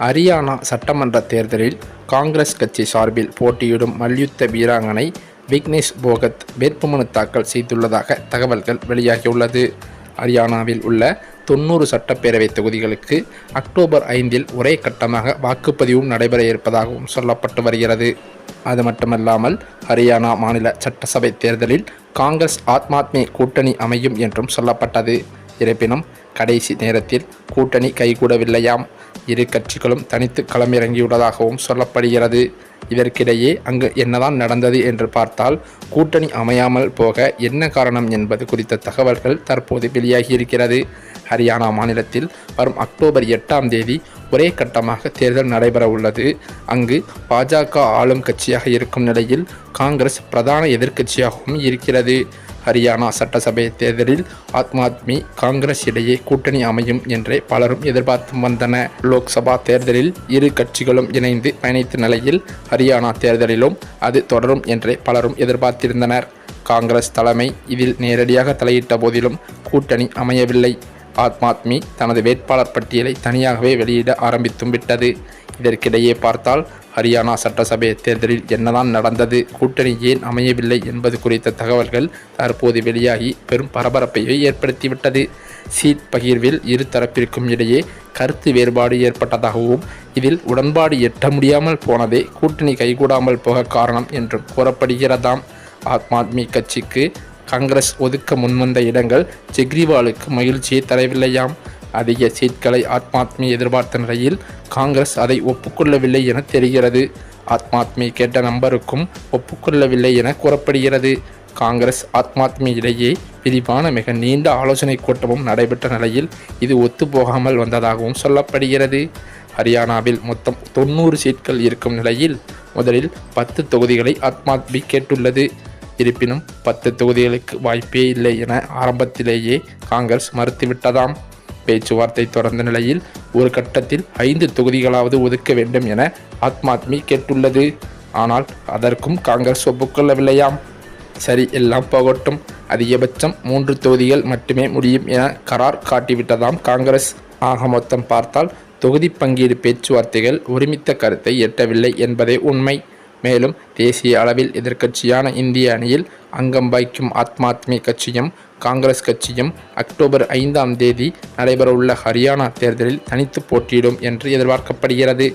ஹரியானா சட்டமன்ற தேர்தலில் காங்கிரஸ் கட்சி சார்பில் போட்டியிடும் மல்யுத்த வீராங்கனை விக்னேஷ் போகத் வேட்புமனு தாக்கல் செய்துள்ளதாக தகவல்கள் வெளியாகியுள்ளது. ஹரியானாவில் உள்ள 90 சட்டப்பேரவை தொகுதிகளுக்கு அக்டோபர் 5 ஒரே கட்டமாக வாக்குப்பதிவும் நடைபெற இருப்பதாகவும் சொல்லப்பட்டு வருகிறது. அது மட்டுமல்லாமல் ஹரியானா மாநில சட்டசபை தேர்தலில் காங்கிரஸ் ஆம் ஆத்மி கூட்டணி அமையும் என்றும் சொல்லப்பட்டது. இருப்பினும் கடைசி நேரத்தில் கூட்டணி கைகூடவில்லையாம். இரு கட்சிகளும் தனித்து களமிறங்கியுள்ளதாகவும் சொல்லப்படுகிறது. இதற்கிடையே அங்கு என்னதான் நடந்தது என்று பார்த்தால், கூட்டணி அமையாமல் போக என்ன காரணம் என்பது குறித்த தகவல்கள் தற்போது வெளியாகியிருக்கிறது. ஹரியானா மாநிலத்தில் வரும் அக்டோபர் 8 ஒரே கட்டமாக தேர்தல் நடைபெற உள்ளது. அங்கு பாஜக ஆளும் கட்சியாக இருக்கும் நிலையில் காங்கிரஸ் பிரதான எதிர்க்கட்சியாகவும் இருக்கிறது. ஹரியானா சட்டசபை தேர்தலில் ஆம் ஆத்மி காங்கிரஸ் இடையே கூட்டணி அமையும் என்றே பலரும் எதிர்பார்த்து வந்தனர். லோக்சபா தேர்தலில் இரு கட்சிகளும் இணைந்து பயணித்த நிலையில் ஹரியானா தேர்தலிலும் அது தொடரும் என்றே பலரும் எதிர்பார்த்திருந்தனர். காங்கிரஸ் தலைமை இதில் நேரடியாக தலையிட்ட போதிலும் கூட்டணி அமையவில்லை. ஆம் ஆத்மி தனது வேட்பாளர் பட்டியலை தனியாகவே வெளியிட ஆரம்பித்தும் விட்டது. இதற்கிடையே பார்த்தால் ஹரியானா சட்டசபை தேர்தலில் என்னதான் நடந்தது, கூட்டணி ஏன் அமையவில்லை என்பது குறித்த தகவல்கள் தற்போது வெளியாகி பெரும் பரபரப்பையை ஏற்படுத்திவிட்டது. சீட் பகிர்வில் இரு தரப்பிற்கும் இடையே கருத்து வேறுபாடு ஏற்பட்டதாகவும் இதில் உடன்பாடு எட்ட முடியாமல் போனதே கூட்டணி கைகூடாமல் போக காரணம் என்றும் கூறப்படுகிறதாம். ஆம் ஆத்மி கட்சிக்கு காங்கிரஸ் ஒதுக்க முன்வந்த இடங்கள் கெஜ்ரிவாலுக்கு மகிழ்ச்சியை தரவில்லையாம். அதிக சீட்களை ஆம் ஆத்மி எதிர்பார்த்த நிலையில் காங்கிரஸ் அதை ஒப்புக்கொள்ளவில்லை என தெரிகிறது. ஆம் ஆத்மி கேட்ட நம்பருக்கும் ஒப்புக்கொள்ளவில்லை என கூறப்படுகிறது. காங்கிரஸ் ஆம் ஆத்மி இடையே விரிவான மிக நீண்ட ஆலோசனை கூட்டமும் நடைபெற்ற நிலையில் இது ஒத்துப்போகாமல் வந்ததாகவும் சொல்லப்படுகிறது. ஹரியானாவில் மொத்தம் 90 சீட்கள் இருக்கும் நிலையில் முதலில் 10 தொகுதிகளை ஆம் ஆத்மி கேட்டுள்ளது. இருப்பினும் 10 தொகுதிகளுக்கு வாய்ப்பே இல்லை என ஆரம்பத்திலேயே காங்கிரஸ் மறுத்துவிட்டதாம். பேச்சுவார்த்தை தொடர்ந்த நிலையில் ஒரு கட்டத்தில் 5 தொகுதிகளாவது ஒதுக்க வேண்டும் என ஆம் ஆத்மி கேட்டுள்ளது. ஆனால் அதற்கும் காங்கிரஸ் ஒப்புக்கொள்ளவில்லையாம். சரி, எல்லாம் போகட்டும், அதிகபட்சம் 3 தொகுதிகள் மட்டுமே முடியும் என கரார் காட்டிவிட்டதாம் காங்கிரஸ். ஆக மொத்தம் பார்த்தால் தொகுதி பங்கீடு பேச்சுவார்த்தைகள் ஒருமித்த கருத்தை எட்டவில்லை என்பதே உண்மை. மேலும் தேசிய அளவில் எதிர்க்கட்சியான இந்திய அணியில் அங்கம் வகிக்கும் ஆம் ஆத்மி கட்சியும் காங்கிரஸ் கட்சியும் அக்டோபர் 5 நடைபெறவுள்ள ஹரியானா தேர்தலில் தனித்து போட்டியிடும் என்று எதிர்பார்க்கப்படுகிறது.